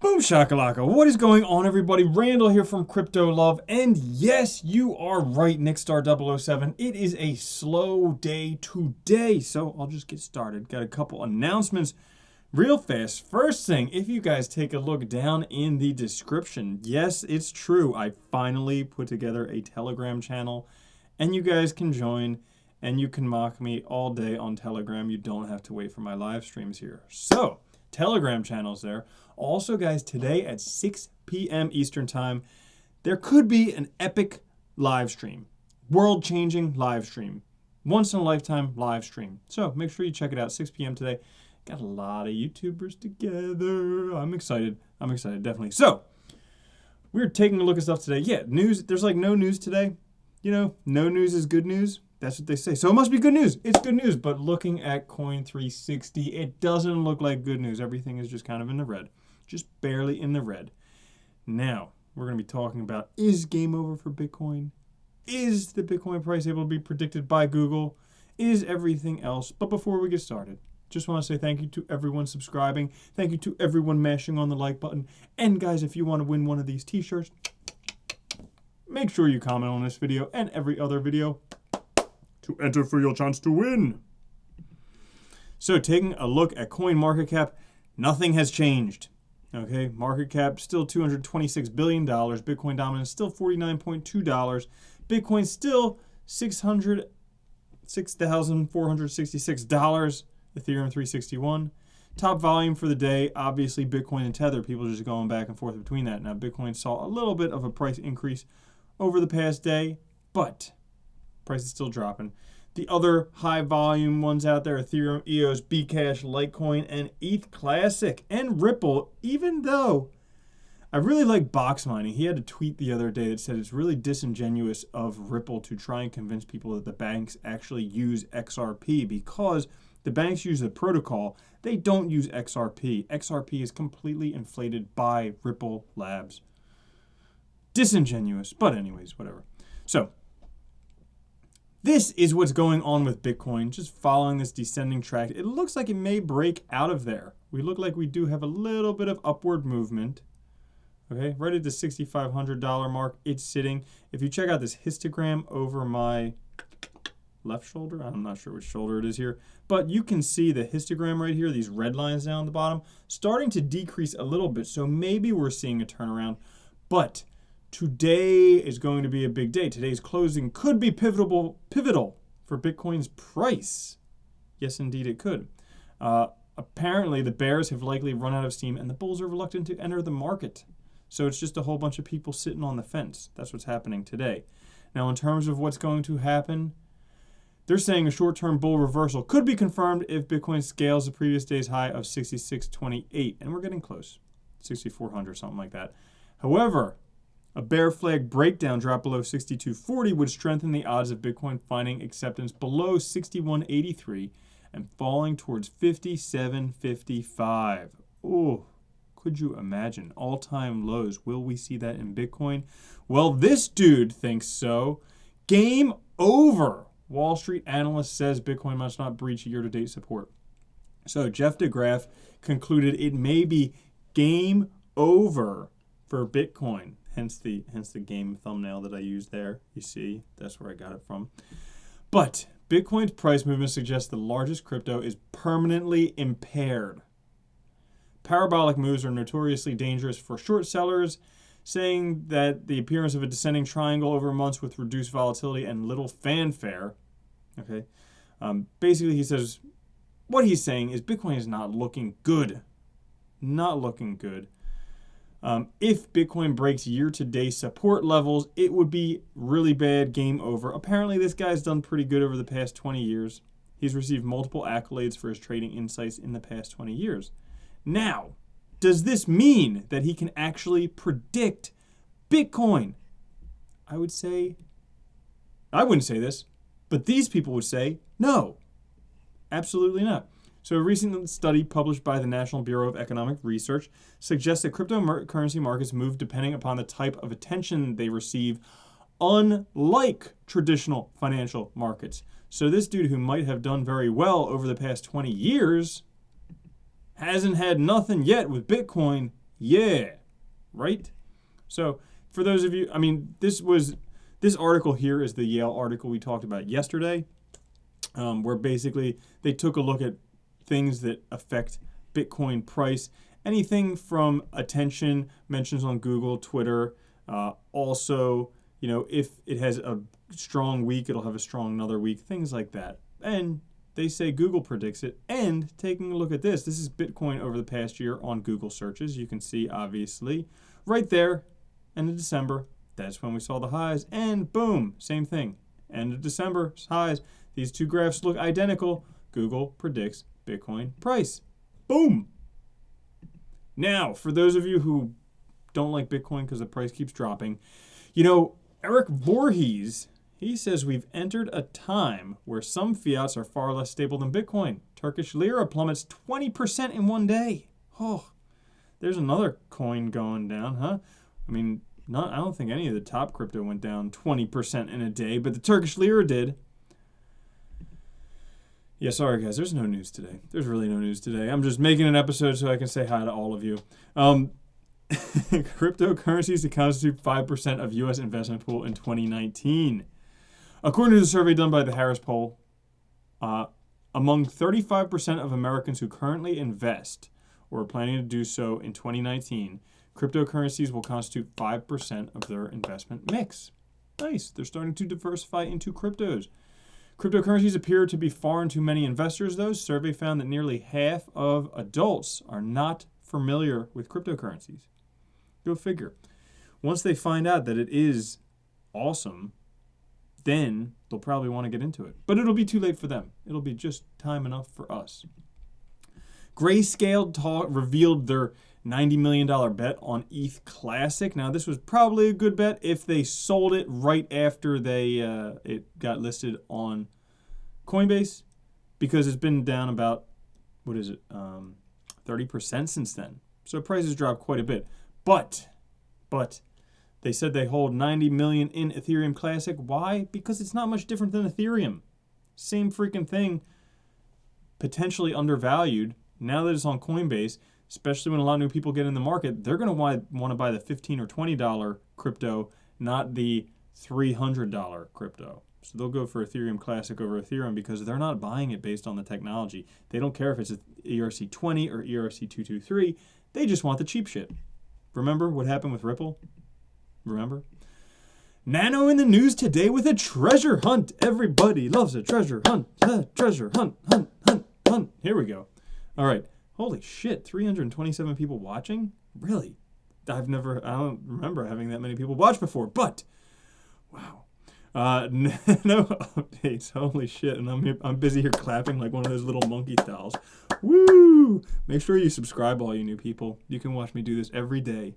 Boom shakalaka. What is going on, everybody? Randall here from Crypto Love. And yes, you are right, Nickstar007. It is a slow day today, so I'll just get started. Got a couple announcements real fast. First thing, if you guys take a look down in the description, yes, it's true. I finally put together a Telegram channel, and you guys can join, and you can mock me all day on Telegram. You don't have to wait for my live streams here. So, Telegram channels there. Also, guys, today at 6 p.m. Eastern Time, there could be an epic live stream. World-changing live stream. Once-in-a-lifetime live stream. So, make sure you check it out, 6 p.m. today. Got a lot of YouTubers together. I'm excited, definitely. So, we're taking a look at stuff today. Yeah, news. There's like no news today. You know, no news is good news. That's what they say. So it must be good news. It's good news. But looking at Coin360, it doesn't look like good news. Everything is just kind of in the red. Just barely in the red. Now, we're going to be talking about, is game over for Bitcoin? Is the Bitcoin price able to be predicted by Google? Is everything else? But before we get started, just want to say thank you to everyone subscribing. Thank you to everyone mashing on the like button. And guys, if you want to win one of these t-shirts, make sure you comment on this video and every other video to enter for your chance to win. So taking a look at coin market cap, nothing has changed. Okay, market cap still $226 billion. Bitcoin dominance still $49.2. Bitcoin still $6,466. Ethereum 361. Top volume for the day, obviously Bitcoin and Tether. People are just going back and forth between that. Now Bitcoin saw a little bit of a price increase over the past day, but price is still dropping. The other high volume ones out there, Ethereum, EOS, Bcash, Litecoin, and ETH Classic, and Ripple, even though I really like box mining. He had a tweet the other day that said it's really disingenuous of Ripple to try and convince people that the banks actually use XRP because the banks use the protocol. They don't use XRP. XRP is completely inflated by Ripple Labs. Disingenuous, but anyways, whatever. So, this is what's going on with Bitcoin, just following this descending track. It looks like it may break out of there. We look like we do have a little bit of upward movement. Okay, right at the $6,500 mark, it's sitting. If you check out this histogram over my left shoulder, I'm not sure which shoulder it is here, but you can see the histogram right here, these red lines down the bottom, starting to decrease a little bit. So maybe we're seeing a turnaround, but today is going to be a big day. Today's closing could be pivotal for Bitcoin's price. Yes, indeed it could. Apparently, the bears have likely run out of steam, and the bulls are reluctant to enter the market. So it's just a whole bunch of people sitting on the fence. That's what's happening today. Now, in terms of what's going to happen, they're saying a short-term bull reversal could be confirmed if Bitcoin scales the previous day's high of 66.28, and we're getting close, 6,400, something like that. However, a bear flag breakdown drop below 62.40 would strengthen the odds of Bitcoin finding acceptance below 61.83 and falling towards 57.55. Oh, could you imagine? All-time lows. Will we see that in Bitcoin? Well, this dude thinks so. Game over. Wall Street analyst says Bitcoin must not breach year-to-date support. So Jeff DeGraff concluded it may be game over for Bitcoin. Hence the game thumbnail that I used there. You see, that's where I got it from. But Bitcoin's price movement suggests the largest crypto is permanently impaired. Parabolic moves are notoriously dangerous for short sellers, saying that the appearance of a descending triangle over months with reduced volatility and little fanfare. Okay, basically he says what he's saying is Bitcoin is not looking good. Not looking good. If Bitcoin breaks year-to-date support levels, it would be really bad, game over. Apparently, this guy's done pretty good over the past 20 years. He's received multiple accolades for his trading insights in the past 20 years. Now, does this mean that he can actually predict Bitcoin? I wouldn't say this, but these people would say no. Absolutely not. So a recent study published by the National Bureau of Economic Research suggests that cryptocurrency markets move depending upon the type of attention they receive, unlike traditional financial markets. So this dude who might have done very well over the past 20 years hasn't had nothing yet with Bitcoin Yeah, right? So for those of you, I mean, this article here is the Yale article we talked about yesterday, where basically they took a look at things that affect Bitcoin price. Anything from attention, mentions on Google, Twitter. Also, if it has a strong week, it'll have a strong another week, things like that. And they say Google predicts it. And taking a look at this is Bitcoin over the past year on Google searches. You can see, obviously, right there, end of December, that's when we saw the highs. And boom, same thing. End of December, highs. These two graphs look identical. Google predicts Bitcoin price. Boom. Now, for those of you who don't like Bitcoin because the price keeps dropping, Eric Voorhees, he says we've entered a time where some fiats are far less stable than Bitcoin. Turkish Lira plummets 20% in one day. Oh, there's another coin going down, huh? I mean, I don't think any of the top crypto went down 20% in a day, but the Turkish Lira did. Yeah, sorry guys, there's no news today. There's really no news today. I'm just making an episode so I can say hi to all of you. Cryptocurrencies to constitute 5% of U.S. investment pool in 2019. According to the survey done by the Harris Poll, among 35% of Americans who currently invest or are planning to do so in 2019, cryptocurrencies will constitute 5% of their investment mix. Nice. They're starting to diversify into cryptos. Cryptocurrencies appear to be foreign to many investors, though. Survey found that nearly half of adults are not familiar with cryptocurrencies. Go figure. Once they find out that it is awesome, then they'll probably want to get into it. But it'll be too late for them. It'll be just time enough for us. Grayscale revealed their $90 million bet on ETH Classic. Now, this was probably a good bet if they sold it right after it got listed on Coinbase, because it's been down about, 30% since then. So prices dropped quite a bit. But they said they hold 90 million in Ethereum Classic. Why? Because it's not much different than Ethereum. Same freaking thing, potentially undervalued. Now that it's on Coinbase, especially when a lot of new people get in the market, they're going to want to buy the $15 or $20 crypto, not the $300 crypto. So they'll go for Ethereum Classic over Ethereum because they're not buying it based on the technology. They don't care if it's ERC20 or ERC223. They just want the cheap shit. Remember what happened with Ripple? Remember? Nano in the news today with a treasure hunt. Everybody loves a treasure hunt. Treasure hunt, hunt. Here we go. All right. Holy shit, 327 people watching? Really? I don't remember having that many people watch before, but wow. No updates. Holy shit. And I'm busy here clapping like one of those little monkey styles. Woo! Make sure you subscribe, all you new people. You can watch me do this every day.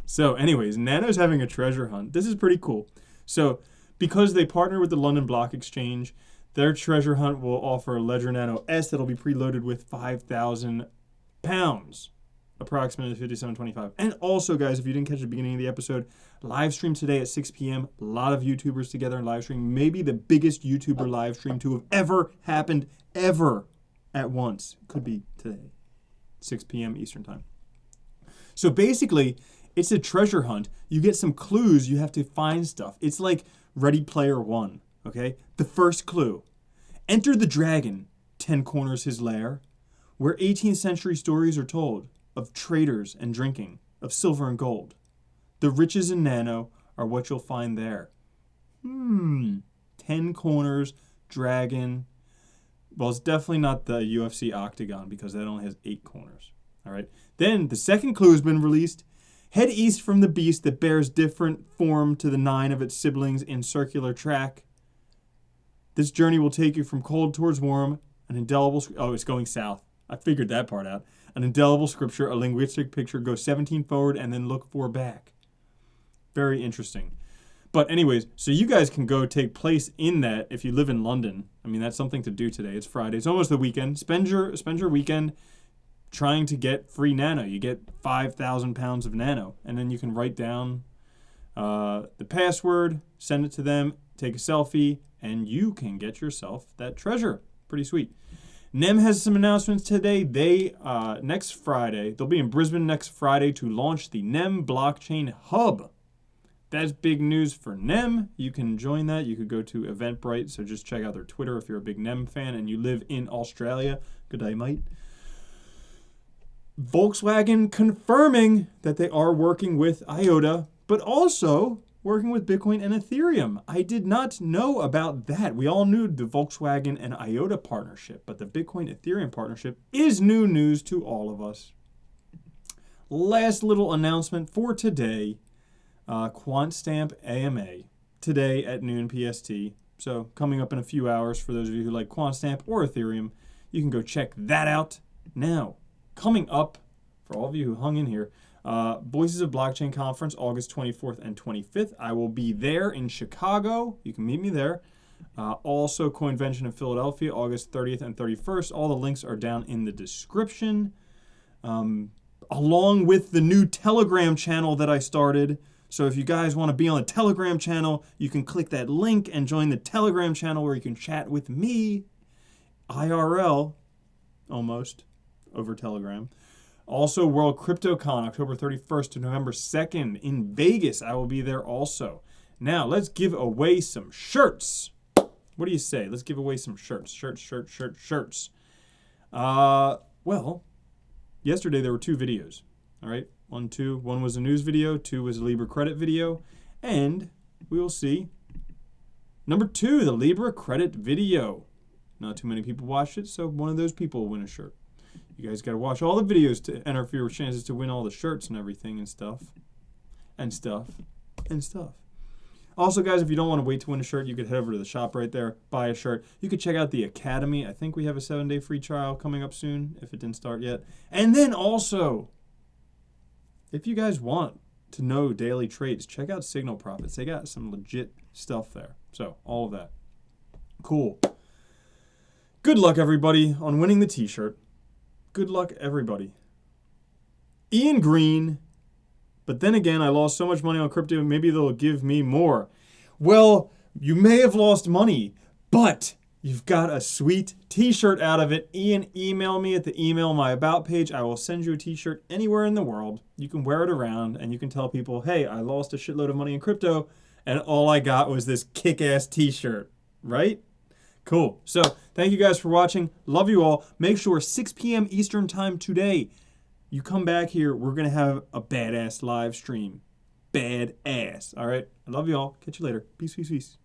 So anyways, Nano's having a treasure hunt. This is pretty cool. So because they partner with the London Block Exchange, their treasure hunt will offer a Ledger Nano S that'll be preloaded with 5,000 pounds, approximately 57.25. And also, guys, if you didn't catch the beginning of the episode, live stream today at 6 p.m. A lot of YouTubers together in live stream. Maybe the biggest YouTuber live stream to have ever happened, ever, at once. Could be today, 6 p.m. Eastern Time. So basically, it's a treasure hunt. You get some clues. You have to find stuff. It's like Ready Player One. Okay, the first clue. Enter the dragon, 10 corners his lair, where 18th century stories are told of traders and drinking, of silver and gold. The riches in Nano are what you'll find there. 10 corners, dragon. Well, it's definitely not the UFC octagon because that only has 8 corners. All right. Then the second clue has been released. Head east from the beast that bears different form to the 9 of its siblings in circular track. This journey will take you from cold towards warm, an indelible... Oh, it's going south. I figured that part out. An indelible scripture, a linguistic picture, go 17 forward and then look 4 back. Very interesting. But anyways, so you guys can go take place in that if you live in London. I mean, that's something to do today. It's Friday. It's almost the weekend. Spend your weekend trying to get free Nano. You get 5,000 pounds of Nano. And then you can write down the password, send it to them, take a selfie, and you can get yourself that treasure. Pretty sweet. NEM has some announcements today. They, next Friday, they'll be in Brisbane next Friday to launch the NEM Blockchain Hub. That's big news for NEM. You can join that. You could go to Eventbrite, so just check out their Twitter if you're a big NEM fan and you live in Australia. Good day, mate. Volkswagen confirming that they are working with IOTA, but also working with Bitcoin and Ethereum. I did not know about that. We all knew the Volkswagen and IOTA partnership, but the Bitcoin Ethereum partnership is new news to all of us. Last little announcement for today. Quantstamp AMA today at noon PST. So coming up in a few hours for those of you who like Quantstamp or Ethereum, you can go check that out. Now, coming up, for all of you who hung in here, Voices of Blockchain Conference, August 24th and 25th. I will be there in Chicago. You can meet me there. Also, Coinvention in Philadelphia, August 30th and 31st. All the links are down in the description. Along with the new Telegram channel that I started. So if you guys want to be on the Telegram channel, you can click that link and join the Telegram channel where you can chat with me, IRL, almost, over Telegram. Also, World CryptoCon, October 31st to November 2nd in Vegas. I will be there also. Now, let's give away some shirts. What do you say? Let's give away some shirts. Shirts. Well, yesterday there were 2 videos, all right? One was a news video, 2 was a Libra credit video, and we will see number 2, the Libra credit video. Not too many people watched it, so one of those people will win a shirt. You guys got to watch all the videos to enter for your chances to win all the shirts and everything and stuff. Also, guys, if you don't want to wait to win a shirt, you could head over to the shop right there, buy a shirt. You could check out the Academy. I think we have a 7-day free trial coming up soon, if it didn't start yet. And then also, if you guys want to know daily trades, check out Signal Profits. They got some legit stuff there. So, all of that. Cool. Good luck, everybody, on winning the t-shirt. Good luck, everybody. Ian Green, but then again, I lost so much money on crypto, maybe they'll give me more. Well, you may have lost money, but you've got a sweet t-shirt out of it. Ian, email me at the email my about page. I will send you a t-shirt anywhere in the world. You can wear it around and you can tell people, hey, I lost a shitload of money in crypto and all I got was this kick-ass t-shirt, right? Cool. So thank you guys for watching. Love you all. Make sure 6 p.m. Eastern time today, you come back here. We're going to have a badass live stream. Badass. All right. I love you all. Catch you later. Peace.